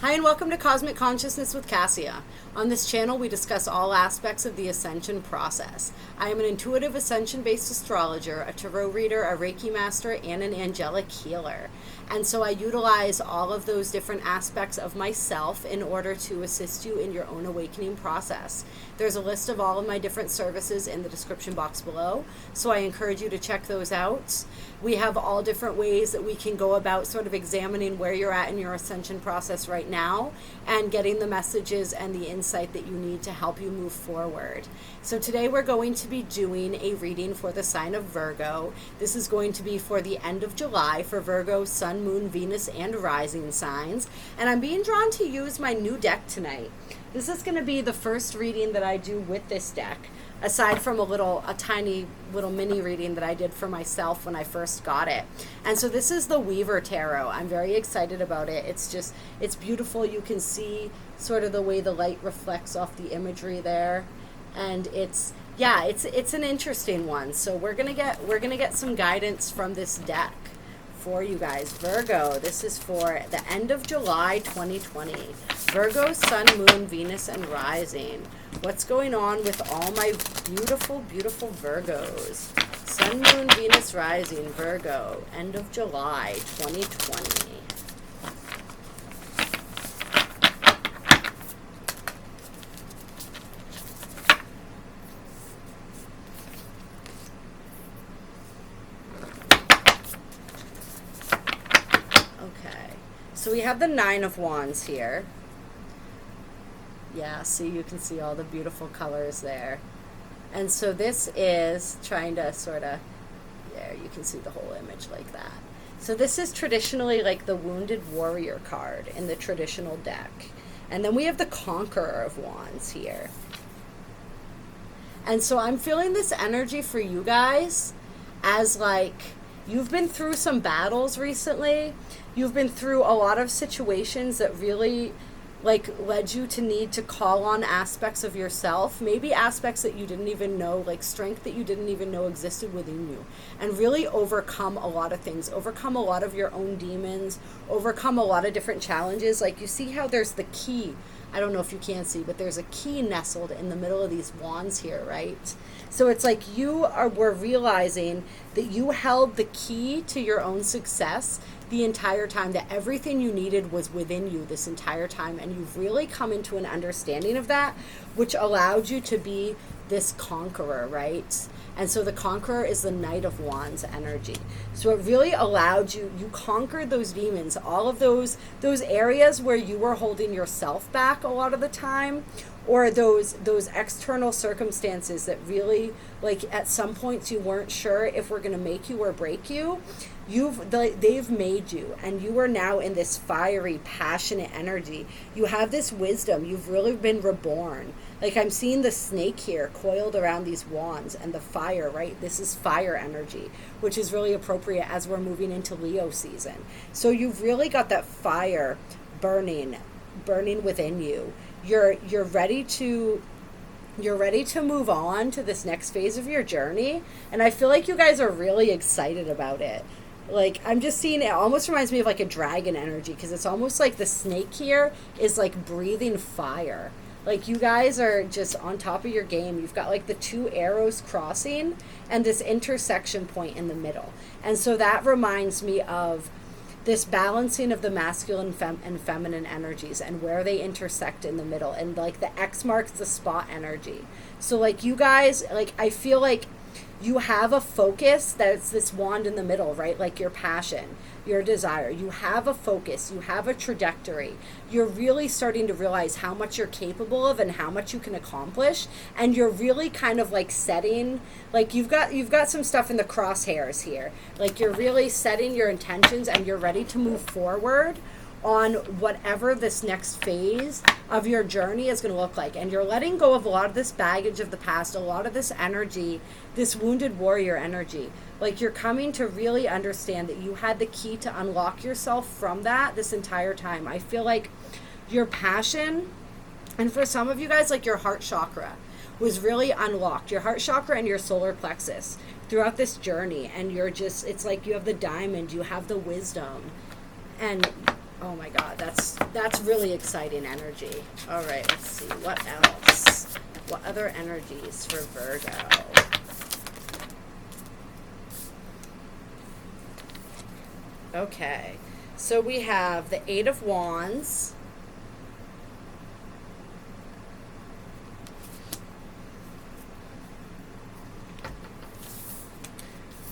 Hi and welcome to Cosmic Consciousness with Cassia. On this channel we discuss all aspects of the Ascension process. I am an intuitive Ascension-based astrologer, a tarot reader, a Reiki master, and an angelic healer. And so I utilize all of those different aspects of myself in order to assist you in your own awakening process. There's a list of all of my different services in the description box below, so I encourage you to check those out. We have all different ways that we can go about sort of examining where you're at in your ascension process right now and getting the messages and the insight that you need to help you move forward. So today we're going to be doing a reading for the sign of Virgo. This is going to be for the end of July for Virgo, Sun, Moon, Venus, and Rising signs. And I'm being drawn to use my new deck tonight. This is going to be the first reading that I do with this deck, aside from a tiny little mini reading that I did for myself when I first got it. And so this is the Weaver Tarot. I'm very excited about it. It's beautiful. You can see sort of the way the light reflects off the imagery there. And it's an interesting one. So we're gonna get some guidance from this deck for you guys. Virgo, this is for the end of July 2020. Virgo, Sun, Moon, Venus, and Rising. What's going on with all my beautiful, beautiful Virgos? Sun, Moon, Venus, Rising, Virgo, end of July 2020. So we have the Nine of Wands here. Yeah, see, you can see all the beautiful colors there. And so this is trying to sort of, there, you can see the whole image like that. So this is traditionally like the Wounded Warrior card in the traditional deck. And then we have the Conqueror of Wands here. And so I'm feeling this energy for you guys as like, you've been through some battles recently. You've been through a lot of situations that really like led you to need to call on aspects of yourself, maybe aspects that you didn't even know, like strength that you didn't even know existed within you, and really overcome a lot of things, overcome a lot of your own demons, overcome a lot of different challenges. Like you see how there's the key. I don't know if you can see, but there's a key nestled in the middle of these wands here, right? So it's like we're realizing that you held the key to your own success the entire time, that everything you needed was within you this entire time, and you've really come into an understanding of that, which allowed you to be this conqueror, right? And so the Conqueror is the Knight of Wands energy. So it really allowed you conquered those demons, all of those areas where you were holding yourself back a lot of the time, or those external circumstances that really, like at some points you weren't sure if we're going to make you or break you. They've made you, and you are now in this fiery, passionate energy. You have this wisdom. You've really been reborn. Like I'm seeing the snake here coiled around these wands and the fire, right? This is fire energy, which is really appropriate as we're moving into Leo season. So you've really got that fire burning within you. You're ready to move on to this next phase of your journey, and I feel like you guys are really excited about it. Like I'm just seeing it almost reminds me of like a dragon energy, because it's almost like the snake here is like breathing fire. Like you guys are just on top of your game. You've got like the two arrows crossing and this intersection point in the middle. And so that reminds me of this balancing of the masculine and feminine energies and where they intersect in the middle. And like the X marks the spot energy. So like you guys, like I feel like you have a focus that's this wand in the middle, right? Like your passion, your desire. You have a focus, you have a trajectory. You're really starting to realize how much you're capable of and how much you can accomplish. And you're really kind of like setting, like you've got some stuff in the crosshairs here. Like you're really setting your intentions and you're ready to move forward on whatever this next phase of your journey is going to look like. And you're letting go of a lot of this baggage of the past, a lot of this energy, this wounded warrior energy. Like you're coming to really understand that you had the key to unlock yourself from that this entire time. I feel like your passion, and for some of you guys, like your heart chakra was really unlocked, your heart chakra and your solar plexus throughout this journey. And you're just, it's like you have the diamond, you have the wisdom, and Oh my God, that's really exciting energy. All right, let's see, what else? What other energies for Virgo? Okay, so we have the Eight of Wands.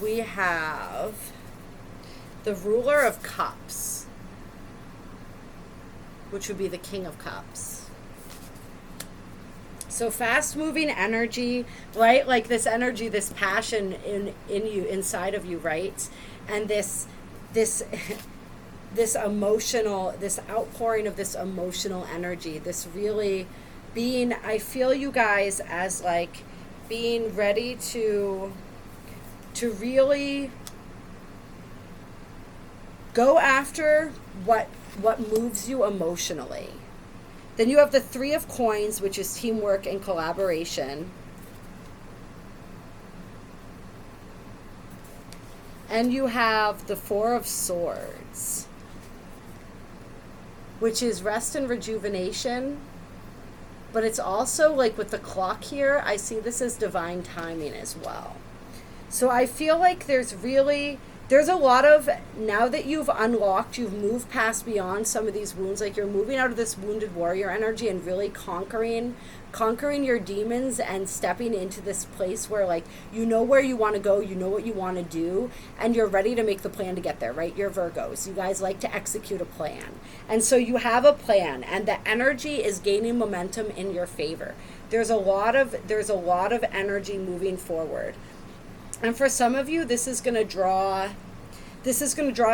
We have the Ruler of Cups, which would be the King of Cups. So fast-moving energy, right? Like this energy, this passion in you, inside of you, right? And this emotional, this outpouring of this emotional energy, this really being, I feel you guys as like being ready to really go after what moves you emotionally. Then you have the Three of Coins, which is teamwork and collaboration. And you have the Four of Swords, which is rest and rejuvenation. But it's also like with the clock here, I see this as divine timing as well. So I feel like there's a lot of, now that you've unlocked, you've moved past beyond some of these wounds, like you're moving out of this wounded warrior energy and really conquering your demons and stepping into this place where like you know where you want to go, you know what you want to do, and you're ready to make the plan to get there, right? You're Virgos. You guys like to execute a plan. And so you have a plan and the energy is gaining momentum in your favor. There's a lot of energy moving forward. And for some of you, this is going to draw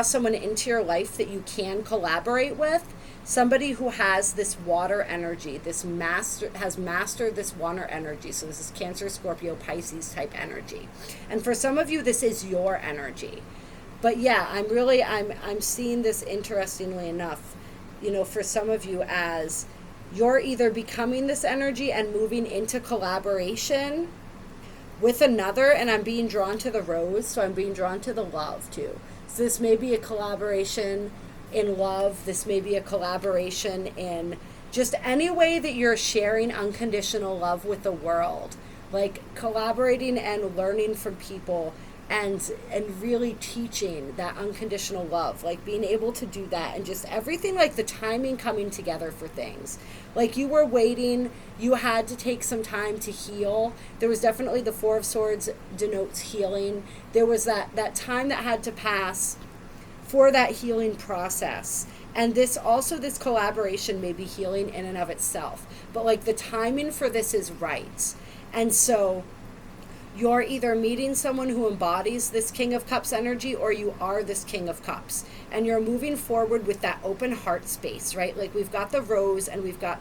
someone into your life that you can collaborate with. Somebody who has this water energy, has mastered this water energy. So this is Cancer, Scorpio, Pisces type energy. And for some of you, this is your energy. But yeah, I'm seeing this, interestingly enough, for some of you, as you're either becoming this energy and moving into collaboration with another, and I'm being drawn to the Rose, so I'm being drawn to the love too. So this may be a collaboration in love. This may be a collaboration in just any way that you're sharing unconditional love with the world, like collaborating and learning from people and really teaching that unconditional love, like being able to do that, and just everything, like the timing coming together for things. Like you were waiting, you had to take some time to heal. There was definitely the Four of Swords denotes healing. There was that time that had to pass for that healing process. And this collaboration may be healing in and of itself, but like the timing for this is right. And so you're either meeting someone who embodies this King of Cups energy, or you are this King of Cups. And you're moving forward with that open heart space, right? Like we've got the Rose and we've got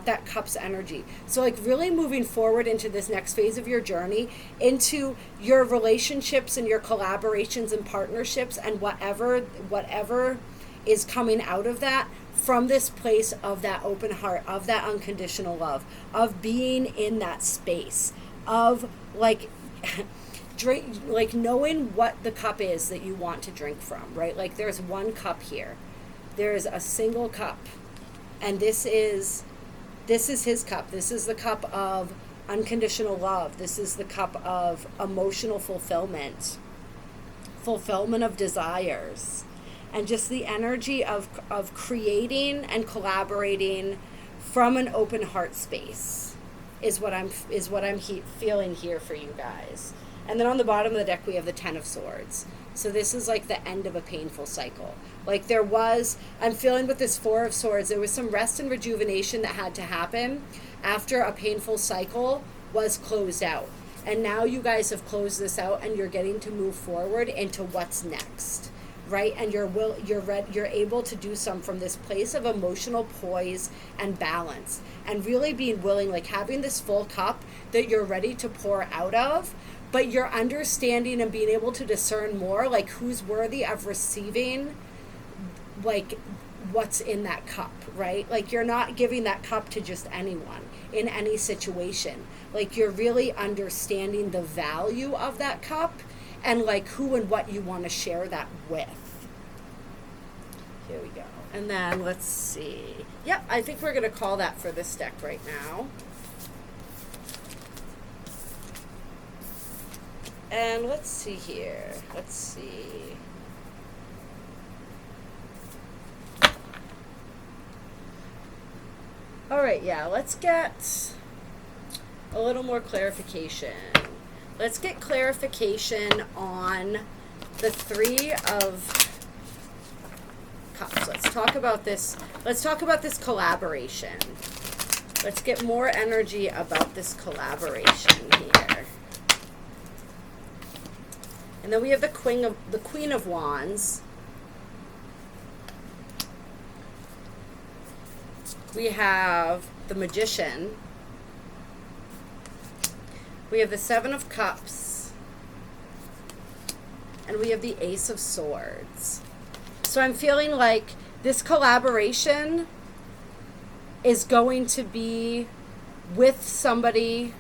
that Cups energy. So like really moving forward into this next phase of your journey, into your relationships and your collaborations and partnerships and whatever is coming out of that, from this place of that open heart, of that unconditional love, of being in that space, of like drink, like knowing what the cup is that you want to drink from, right? Like there's one cup here, there's a single cup, and this is his cup. This is the cup of unconditional love. This is the cup of emotional fulfillment of desires, and just the energy of creating and collaborating from an open heart space is what I'm feeling here for you guys. And then on the bottom of the deck we have the Ten of Swords. So this is like the end of a painful cycle. Like I'm feeling with this Four of Swords, there was some rest and rejuvenation that had to happen after a painful cycle was closed out. And now you guys have closed this out and you're getting to move forward into what's next, right? And you're able to do some from this place of emotional poise and balance, and really being willing, like having this full cup that you're ready to pour out of, but you're understanding and being able to discern more, like who's worthy of receiving like what's in that cup, right? Like you're not giving that cup to just anyone in any situation. Like you're really understanding the value of that cup and like who and what you want to share that with. Here we go. And then let's see. Yep, I think we're going to call that for this deck right now. And let's see here. Let's see. All right, yeah, let's get a little more clarification. Let's get clarification on the Three of Cups. Let's talk about this. Let's talk about this collaboration. Let's get more energy about this collaboration here. And then we have the Queen of Wands. We have the Magician. We have the Seven of Cups. And we have the Ace of Swords. So I'm feeling like this collaboration is going to be with somebody,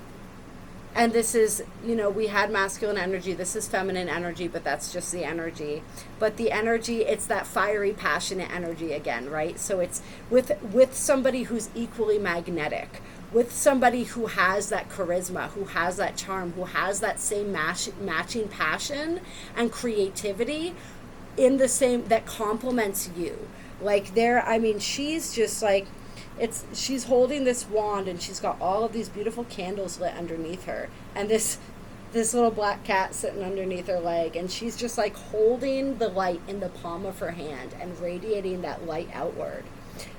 and this is, you know, we had masculine energy, this is feminine energy, but that's just the energy. But the energy, it's that fiery, passionate energy again, right? So it's with somebody who's equally magnetic, with somebody who has that charisma, who has that charm, who has that same matching passion and creativity in the same, that complements you. Like I mean, she's just like, she's holding this wand and she's got all of these beautiful candles lit underneath her, and this little black cat sitting underneath her leg, and she's just like holding the light in the palm of her hand and radiating that light outward.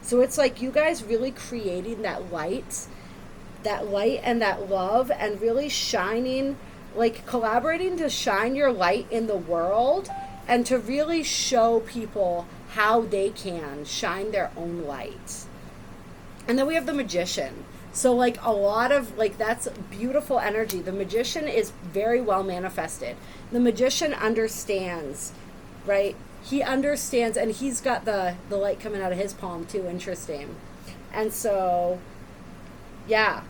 So it's like you guys really creating that light and that love, and really shining, like collaborating to shine your light in the world and to really show people how they can shine their own light. And then we have the Magician. So like a lot of, like, that's beautiful energy. The Magician is very well manifested. The Magician understands, right? He understands, and he's got the light coming out of his palm too. Interesting. And so, yeah.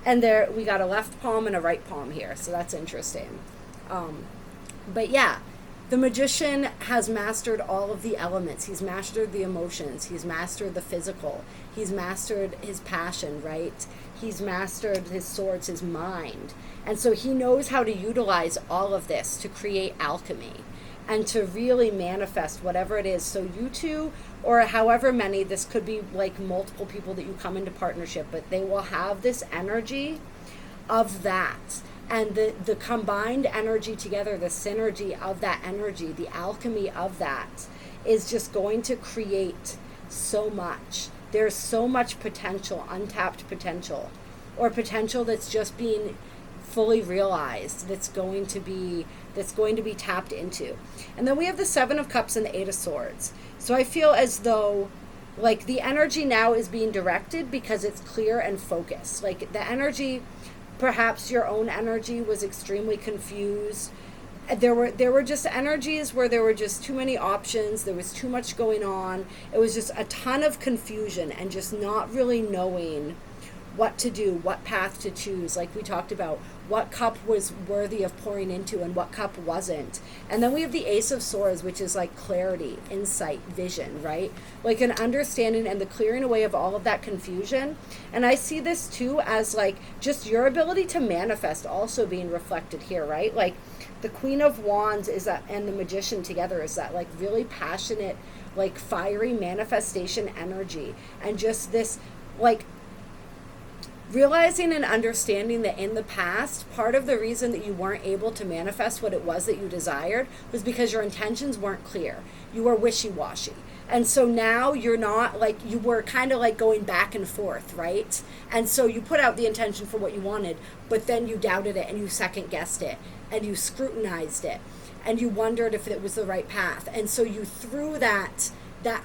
And there we got a left palm and a right palm here. So that's interesting. But yeah, the Magician has mastered all of the elements. He's mastered the emotions. He's mastered the physical. He's mastered his passion, right? He's mastered his swords, his mind. And so he knows how to utilize all of this to create alchemy and to really manifest whatever it is. So you two, or however many, this could be like multiple people that you come into partnership, but they will have this energy of that. And the combined energy together, the synergy of that energy, the alchemy of that is just going to create so much. There's so much potential, untapped potential, or potential that's just being fully realized, that's going to be tapped into. And then we have the Seven of Cups and the Eight of Swords. So I feel as though like the energy now is being directed because it's clear and focused. Like the energy, perhaps your own energy was extremely confused. There were just energies where there were just too many options. There was too much going on. It was just a ton of confusion and just not really knowing what to do, what path to choose. Like we talked about, what cup was worthy of pouring into and what cup wasn't. And then we have the Ace of Swords, which is like clarity, insight, vision, right? Like an understanding and the clearing away of all of that confusion. And I see this too as like just your ability to manifest also being reflected here, right? Like the Queen of Wands is that, and the Magician together is that like really passionate, like fiery manifestation energy. And just this like realizing and understanding that in the past, part of the reason that you weren't able to manifest what it was that you desired was because your intentions weren't clear. You were wishy-washy. And so now you're not, like, you were kind of like going back and forth, right? And so you put out the intention for what you wanted, but then you doubted it and you second-guessed it and you scrutinized it and you wondered if it was the right path. And so you threw that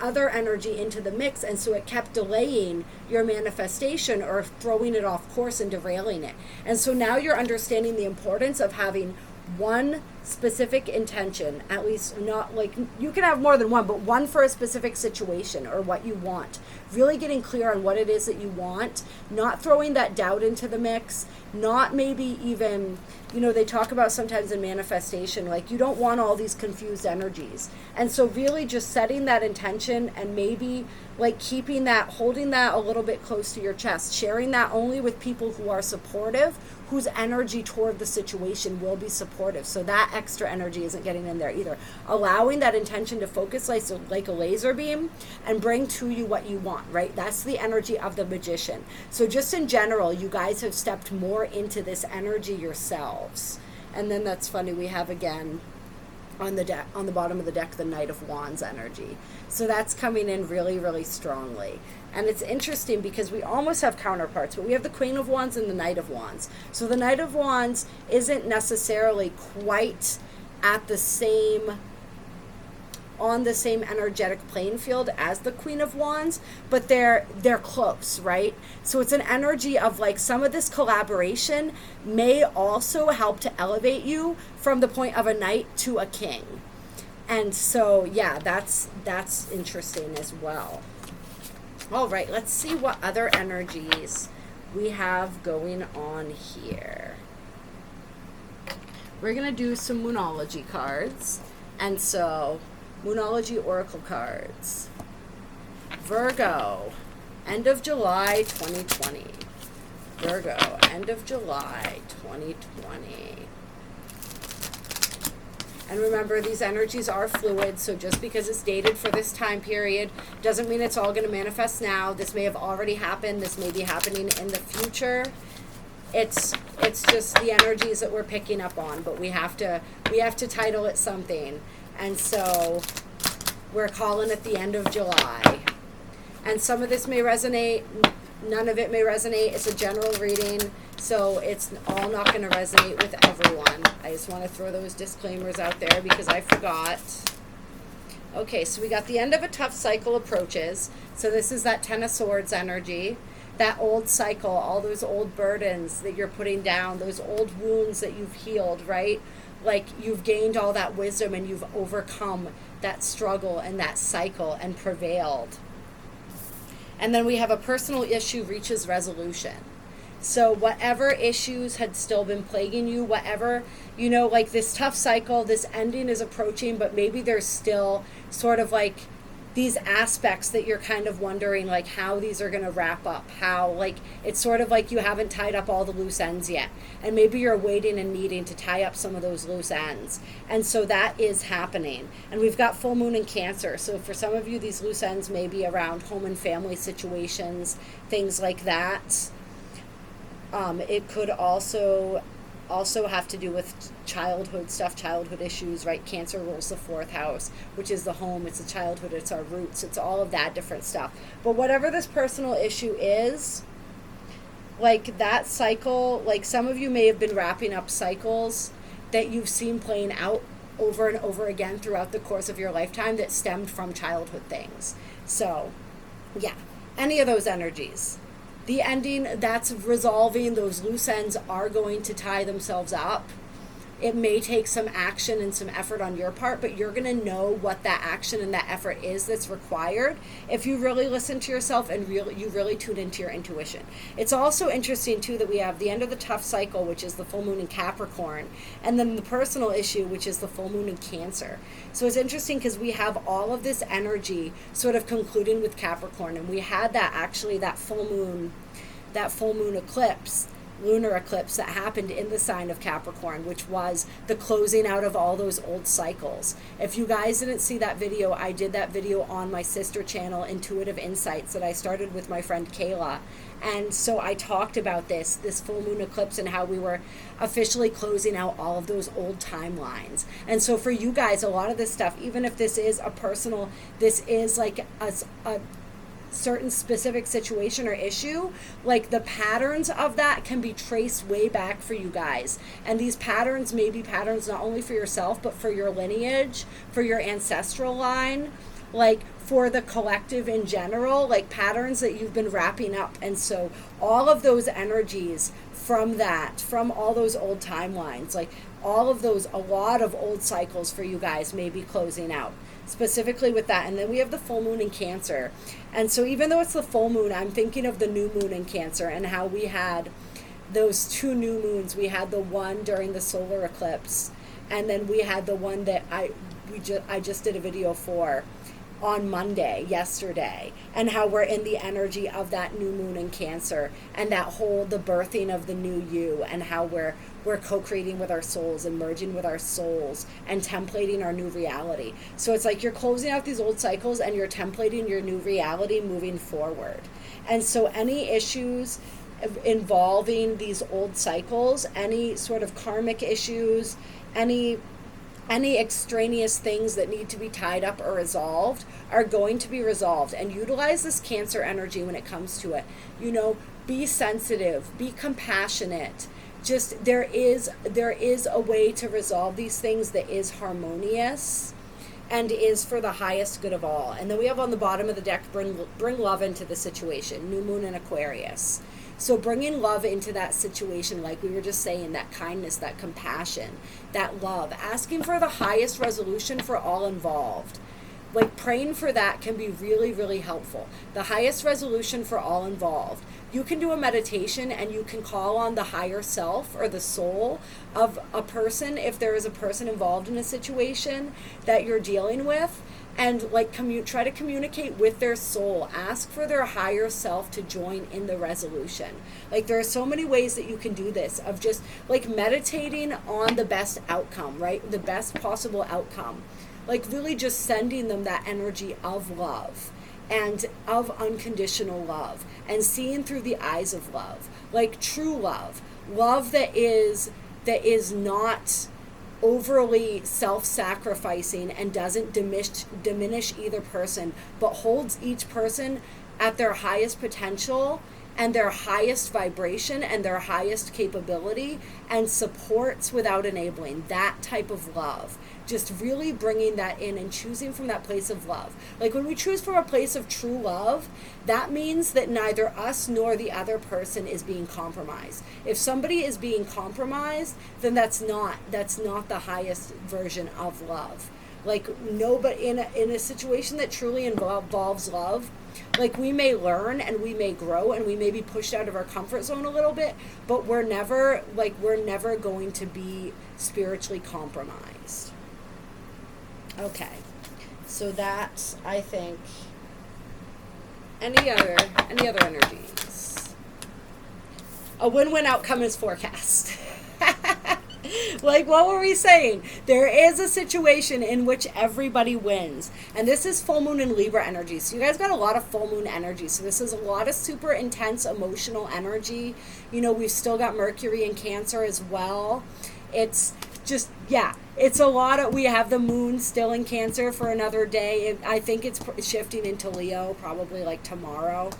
other energy into the mix, and so it kept delaying your manifestation or throwing it off course and derailing it. And so now you're understanding the importance of having one specific intention, at least not like, you can have more than one, but one for a specific situation or what you want. Really getting clear on what it is that you want, not throwing that doubt into the mix, not maybe even, they talk about sometimes in manifestation, like you don't want all these confused energies. And so really just setting that intention and maybe like keeping that, holding that a little bit close to your chest, sharing that only with people who are supportive, whose energy toward the situation will be supportive. So that extra energy isn't getting in there either. Allowing that intention to focus like a laser beam and bring to you what you want, right? That's the energy of the magician. So just in general, you guys have stepped more into this energy yourselves. And then that's funny, we have again on the deck, on the bottom of the deck, the Knight of Wands energy. So that's coming in really, really strongly. And it's interesting because we almost have counterparts, but we have the Queen of Wands and the Knight of Wands. So the Knight of Wands isn't necessarily quite at the same, on the same energetic playing field as the Queen of Wands, but they're close, right? So it's an energy of like some of this collaboration may also help to elevate you from the point of a knight to a king. And so yeah, that's interesting as well. All right, let's see what other energies we have going on here. We're gonna do some Moonology cards. And so Moonology Oracle cards. Virgo, end of July 2020. Virgo, end of July 2020. And remember, these energies are fluid, so just because it's dated for this time period doesn't mean it's all going to manifest now. This may have already happened. This may be happening in the future. It's just the energies that we're picking up on, but we have to title it something. And so we're calling it the end of July. And some of this may resonate, none of it may resonate. It's a general reading, so it's all not going to resonate with everyone. I just want to throw those disclaimers out there because I forgot. Okay, so we got the end of a tough cycle approaches. So this is that Ten of Swords energy. That old cycle, all those old burdens that you're putting down, those old wounds that you've healed, right? Like you've gained all that wisdom and you've overcome that struggle and that cycle and prevailed. And then we have a personal issue reaches resolution. So whatever issues had still been plaguing you, whatever, like this tough cycle, this ending is approaching, but maybe there's still sort of like these aspects that you're kind of wondering like how these are going to wrap up, how like it's sort of like you haven't tied up all the loose ends yet, and maybe you're waiting and needing to tie up some of those loose ends. And so that is happening. And we've got full moon in Cancer, so for some of you these loose ends may be around home and family situations, things like that. It could also have to do with childhood stuff, childhood issues, right? Cancer rules the 4th house, which is the home. It's the childhood, it's our roots, it's all of that different stuff. But whatever this personal issue is, like that cycle, like some of you may have been wrapping up cycles that you've seen playing out over and over again throughout the course of your lifetime that stemmed from childhood things. So yeah, any of those energies. The ending, that's resolving, those loose ends are going to tie themselves up. It may take some action and some effort on your part, but you're going to know what that action and that effort is that's required if you really listen to yourself and you really tune into your intuition. It's also interesting, too, that we have the end of the tough cycle, which is the full moon in Capricorn, and then the personal issue, which is the full moon in Cancer. So it's interesting because we have all of this energy sort of concluding with Capricorn, and we had that actually, that full moon eclipse, lunar eclipse that happened in the sign of Capricorn, which was the closing out of all those old cycles. If you guys didn't see that video, I did that video on my sister channel, Intuitive Insights, that I started with my friend Kayla. And so I talked about this full moon eclipse and how we were officially closing out all of those old timelines. And so for you guys, a lot of this stuff, even if this is a personal, this is like a certain specific situation or issue, like the patterns of that can be traced way back for you guys. And these patterns may be patterns not only for yourself, but for your lineage, for your ancestral line, like for the collective in general, like patterns that you've been wrapping up. And so all of those energies from all those old timelines, like all of those, a lot of old cycles for you guys may be closing out, specifically with that. And then we have the full moon in Cancer. And so even though it's the full moon, I'm thinking of the new moon in Cancer and how we had those two new moons. We had the one during the solar eclipse, and then we had the one that I just did a video for on Monday, yesterday, and how we're in the energy of that new moon in Cancer, and that whole, the birthing of the new you, and how we're co-creating with our souls and merging with our souls and templating our new reality. So it's like you're closing out these old cycles and you're templating your new reality moving forward. And so any issues involving these old cycles, any sort of karmic issues, any extraneous things that need to be tied up or resolved are going to be resolved. And utilize this Cancer energy when it comes to it. You know, be sensitive, be compassionate. Just there is a way to resolve these things that is harmonious and is for the highest good of all. And then we have on the bottom of the deck, bring love into the situation, new moon in Aquarius. So bringing love into that situation, like we were just saying, that kindness, that compassion, that love, asking for the highest resolution for all involved. Like praying for that can be really, really helpful. The highest resolution for all involved. You can do a meditation and you can call on the higher self or the soul of a person, if there is a person involved in a situation that you're dealing with, and like try to communicate with their soul. Ask for their higher self to join in the resolution. Like there are so many ways that you can do this, of just like meditating on the best outcome, right? The best possible outcome. Like really just sending them that energy of love and of unconditional love, and seeing through the eyes of love, like true love, love that is not overly self-sacrificing and doesn't diminish either person, but holds each person at their highest potential and their highest vibration and their highest capability, and supports without enabling. That type of love, just really bringing that in and choosing from that place of love. Like when we choose from a place of true love, that means that neither us nor the other person is being compromised. If somebody is being compromised, then that's not the highest version of love. Like nobody in a situation that truly involves love, like we may learn and we may grow and we may be pushed out of our comfort zone a little bit, but we're never going to be spiritually compromised. Okay, so that, I think, any other energies? A win-win outcome is forecast. Like, what were we saying? There is a situation in which everybody wins. And this is full moon and Libra energy. So you guys got a lot of full moon energy. So this is a lot of super intense emotional energy. You know, we've still got Mercury in Cancer as well. It's just, yeah, it's a lot of, we have the moon still in Cancer for another day. I think it's shifting into Leo probably like tomorrow.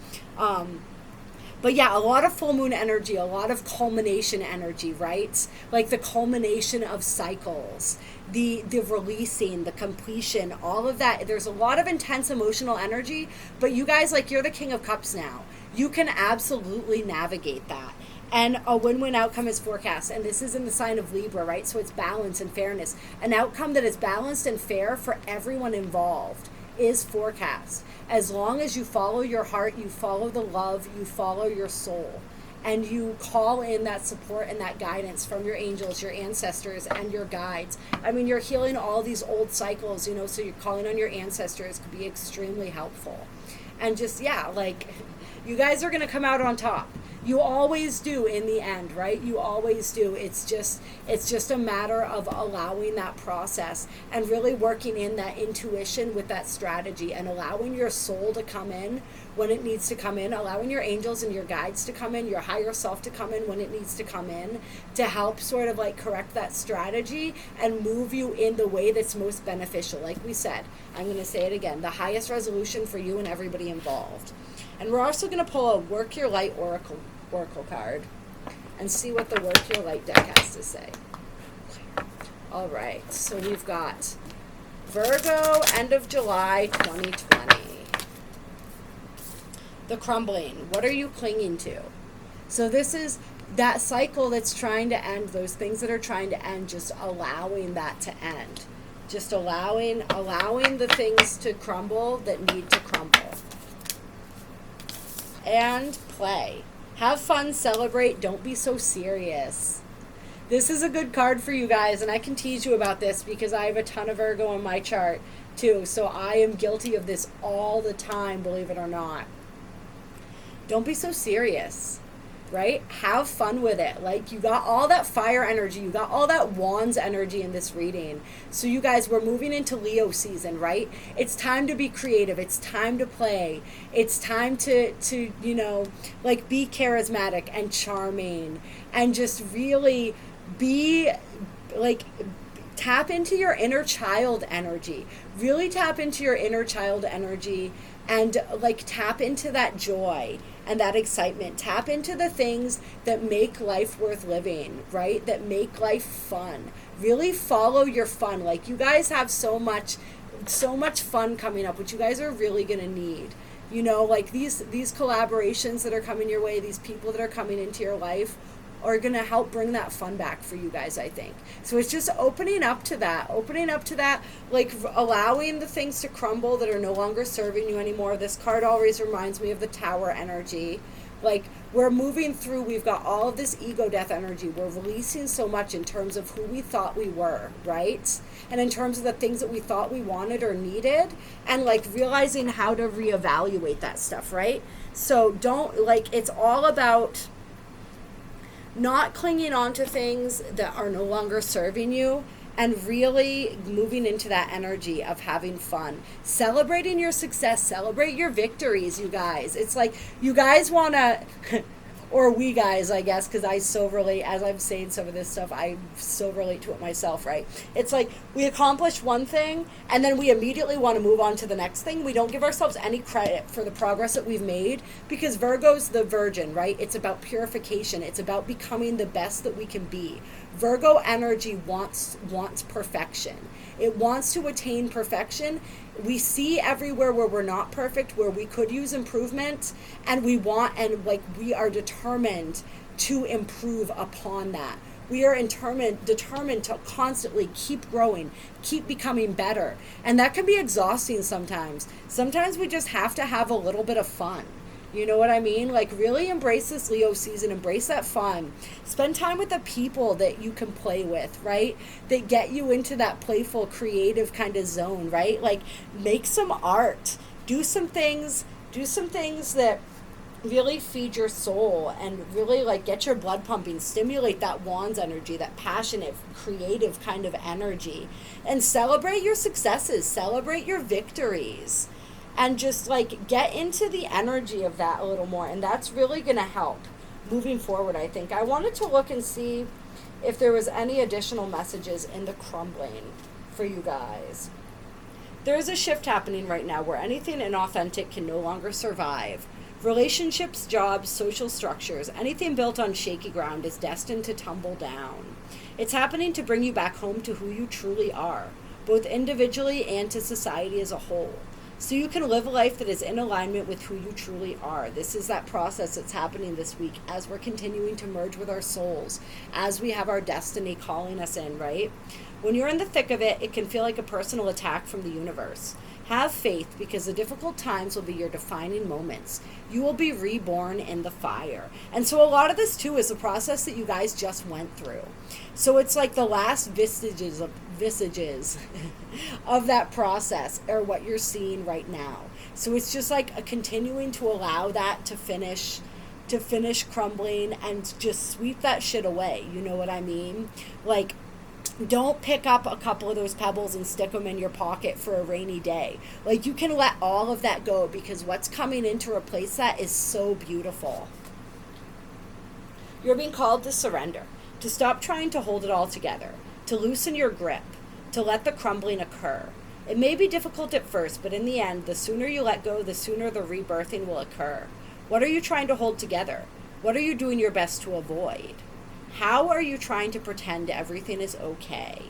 But yeah, a lot of full moon energy, a lot of culmination energy, right? Like the culmination of cycles, the releasing, the completion, all of that. There's a lot of intense emotional energy, but you guys, like, you're the King of Cups now. You can absolutely navigate that. And a win-win outcome is forecast. And this is in the sign of Libra, right? So it's balance and fairness. An outcome that is balanced and fair for everyone involved is forecast. As long as you follow your heart, you follow the love, you follow your soul, and you call in that support and that guidance from your angels, your ancestors, and your guides. I mean, you're healing all these old cycles, you know, so you're calling on your ancestors could be extremely helpful. And just, yeah, like, you guys are going to come out on top. You always do in the end, right? You always do. It's just a matter of allowing that process and really working in that intuition with that strategy, and allowing your soul to come in when it needs to come in, allowing your angels and your guides to come in, your higher self to come in when it needs to come in, to help sort of like correct that strategy and move you in the way that's most beneficial. Like we said, I'm going to say it again, the highest resolution for you and everybody involved. And we're also going to pull a Work Your Light Oracle card and see what the Work Your Light deck has to say. All right, so we've got Virgo, end of July 2020. The crumbling. What are you clinging to? So this is that cycle that's trying to end, those things that are trying to end, just allowing that to end. Just allowing the things to crumble that need to crumble. And play. Have fun, celebrate, don't be so serious. This is a good card for you guys, and I can tease you about this because I have a ton of Virgo in my chart too, so I am guilty of this all the time, believe it or not. Don't be so serious, right? Have fun with it. Like, you got all that fire energy, you got all that wands energy in this reading. So you guys, we're moving into Leo season, right? It's time to be creative. It's time to play. It's time to you know, like, be charismatic and charming and just really be like, tap into your inner child energy. Really tap into your inner child energy and like tap into that joy and that excitement. Tap into the things that make life worth living, right? That make life fun. Really follow your fun. Like, you guys have so much fun coming up, which you guys are really going to need. You know, like these collaborations that are coming your way, these people that are coming into your life are going to help bring that fun back for you guys, I think. So it's just opening up to that, like allowing the things to crumble that are no longer serving you anymore. This card always reminds me of the Tower energy. Like, we're moving through, we've got all of this ego death energy. We're releasing so much in terms of who we thought we were, right? And in terms of the things that we thought we wanted or needed, and like realizing how to reevaluate that stuff, right? So don't, like, it's all about not clinging on to things that are no longer serving you, and really moving into that energy of having fun, celebrating your success, celebrate your victories, you guys. It's like, you guys want to or we guys, I guess, because I so relate, as I'm saying some of this stuff, I so relate to it myself, right? It's like, we accomplish one thing and then we immediately want to move on to the next thing. We don't give ourselves any credit for the progress that we've made, because Virgo's the virgin, right? It's about purification. It's about becoming the best that we can be. Virgo energy wants perfection. It wants to attain perfection. We see everywhere where we're not perfect, where we could use improvement, and we are determined to improve upon that. We are determined to constantly keep growing, keep becoming better. And that can be exhausting sometimes. Sometimes we just have to have a little bit of fun. You know what I mean? Like, really embrace this Leo season, embrace that fun. Spend time with the people that you can play with, right? That get you into that playful, creative kind of zone, right? Like, make some art, do some things that really feed your soul and really like get your blood pumping, stimulate that wands energy, that passionate, creative kind of energy, and celebrate your successes, celebrate your victories. And just like get into the energy of that a little more. And that's really going to help moving forward, I think. I wanted to look and see if there was any additional messages in the crumbling for you guys. There's a shift happening right now where anything inauthentic can no longer survive. Relationships, jobs, social structures, anything built on shaky ground is destined to tumble down. It's happening to bring you back home to who you truly are, both individually and to society as a whole. So you can live a life that is in alignment with who you truly are. This is that process that's happening this week as we're continuing to merge with our souls, as we have our destiny calling us in, right? When you're in the thick of it, it can feel like a personal attack from the universe. Have faith, because the difficult times will be your defining moments. You will be reborn in the fire. And so a lot of this too is the process that you guys just went through. So it's like the last vestiges of that process are what you're seeing right now. So it's just like a continuing to allow that to finish crumbling and just sweep that shit away. You know what I mean? Like, don't pick up a couple of those pebbles and stick them in your pocket for a rainy day. Like, you can let all of that go, because what's coming in to replace that is so beautiful. You're being called to surrender, to stop trying to hold it all together, to loosen your grip, to let the crumbling occur. It may be difficult at first, but in the end, the sooner you let go, the sooner the rebirthing will occur. What are you trying to hold together? What are you doing your best to avoid? How are you trying to pretend everything is okay?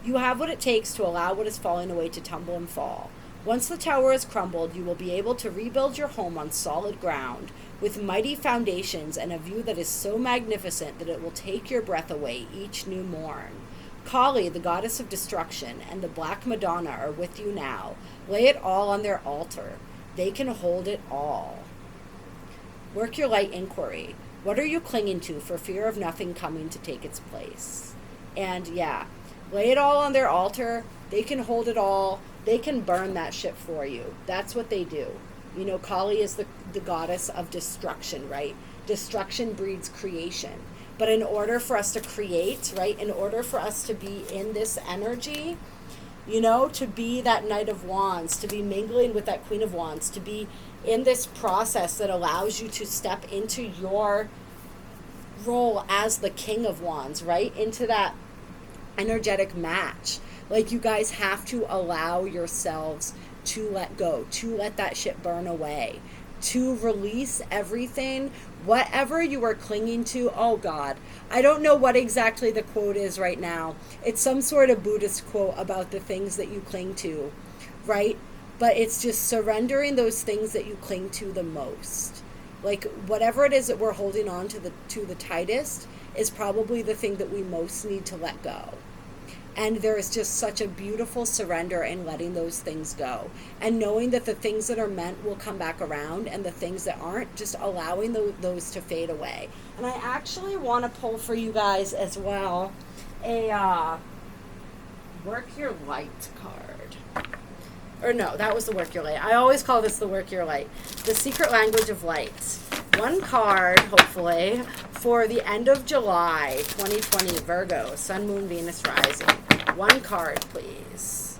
You have what it takes to allow what is falling away to tumble and fall. Once the tower is crumbled, you will be able to rebuild your home on solid ground, with mighty foundations and a view that is so magnificent that it will take your breath away each new morn. Kali, the goddess of destruction, and the Black Madonna are with you now. Lay it all on their altar. They can hold it all. Work your light inquiry. What are you clinging to for fear of nothing coming to take its place? And yeah, lay it all on their altar. They can hold it all. They can burn that shit for you. That's what they do. You know, Kali is the goddess of destruction, right? Destruction breeds creation. But in order for us to create, right, in order for us to be in this energy, you know, to be that Knight of Wands, to be mingling with that Queen of Wands, to be in this process that allows you to step into your role as the King of Wands, right, into that energetic match. Like, you guys have to allow yourselves to let go, to let that shit burn away, to release everything, whatever you are clinging to. Oh God, I don't know what exactly the quote is right now. It's some sort of Buddhist quote about the things that you cling to, right? But it's just surrendering those things that you cling to the most. Like, whatever it is that we're holding on to the tightest is probably the thing that we most need to let go. And there is just such a beautiful surrender in letting those things go. And knowing that the things that are meant will come back around, and the things that aren't, just allowing those to fade away. And I actually want to pull for you guys as well a Work Your Light card. Or no, that was the Work Your Light. I always call this the Work Your Light. The Secret Language of Light. One card, hopefully, for the end of July 2020, Virgo, Sun, Moon, Venus, Rising. One card, please.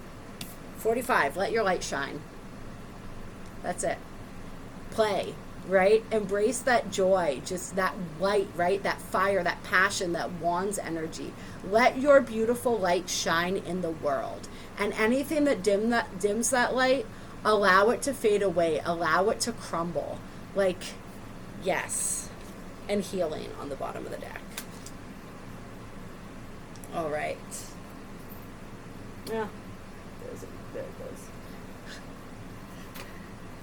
45, let your light shine. That's it. Play, right? Embrace that joy, just that light, right? That fire, that passion, that Wands energy. Let your beautiful light shine in the world. And anything that dims that light, allow it to fade away. Allow it to crumble. Like, yes. And healing on the bottom of the deck. All right. Yeah. There it goes.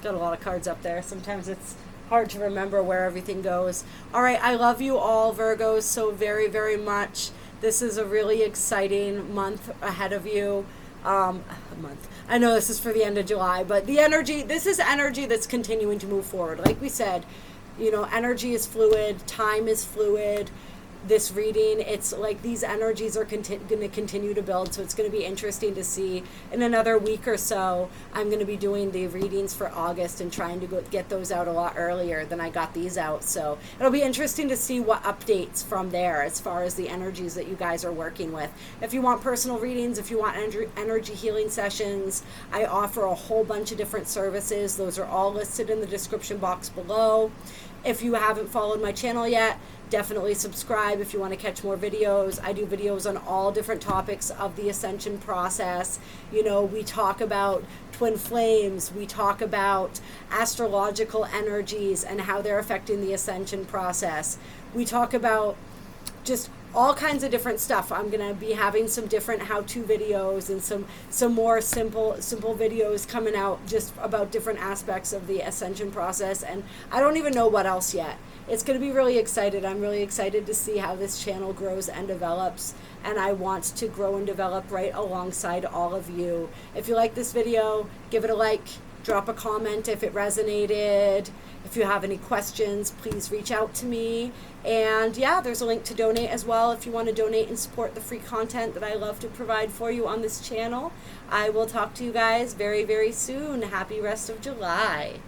Got a lot of cards up there. Sometimes it's hard to remember where everything goes. All right. I love you all, Virgos, so very, very much. This is a really exciting month ahead of you. Month. I know this is for the end of July, but this is energy that's continuing to move forward. Like we said, you know, energy is fluid, time is fluid. This reading, it's like these energies are going to continue to build, so it's going to be interesting to see. In another week or so, I'm going to be doing the readings for August and trying to get those out a lot earlier than I got these out, so it'll be interesting to see what updates from there as far as the energies that you guys are working with. If you want personal readings, if you want energy healing sessions, I offer a whole bunch of different services. Those are all listed in the description box below. If you haven't followed my channel yet, definitely subscribe if you want to catch more videos. I do videos on all different topics of the ascension process. You know, we talk about twin flames, we talk about astrological energies and how they're affecting the ascension process. We talk about just all kinds of different stuff. I'm going to be having some different how-to videos and some more simple videos coming out just about different aspects of the ascension process, and I don't even know what else yet. It's going to be really excited. I'm really excited to see how this channel grows and develops, and I want to grow and develop right alongside all of you. If you like this video, give it a like, drop a comment if it resonated. If you have any questions, please reach out to me. And yeah, there's a link to donate as well if you want to donate and support the free content that I love to provide for you on this channel. I will talk to you guys very, very soon. Happy rest of July.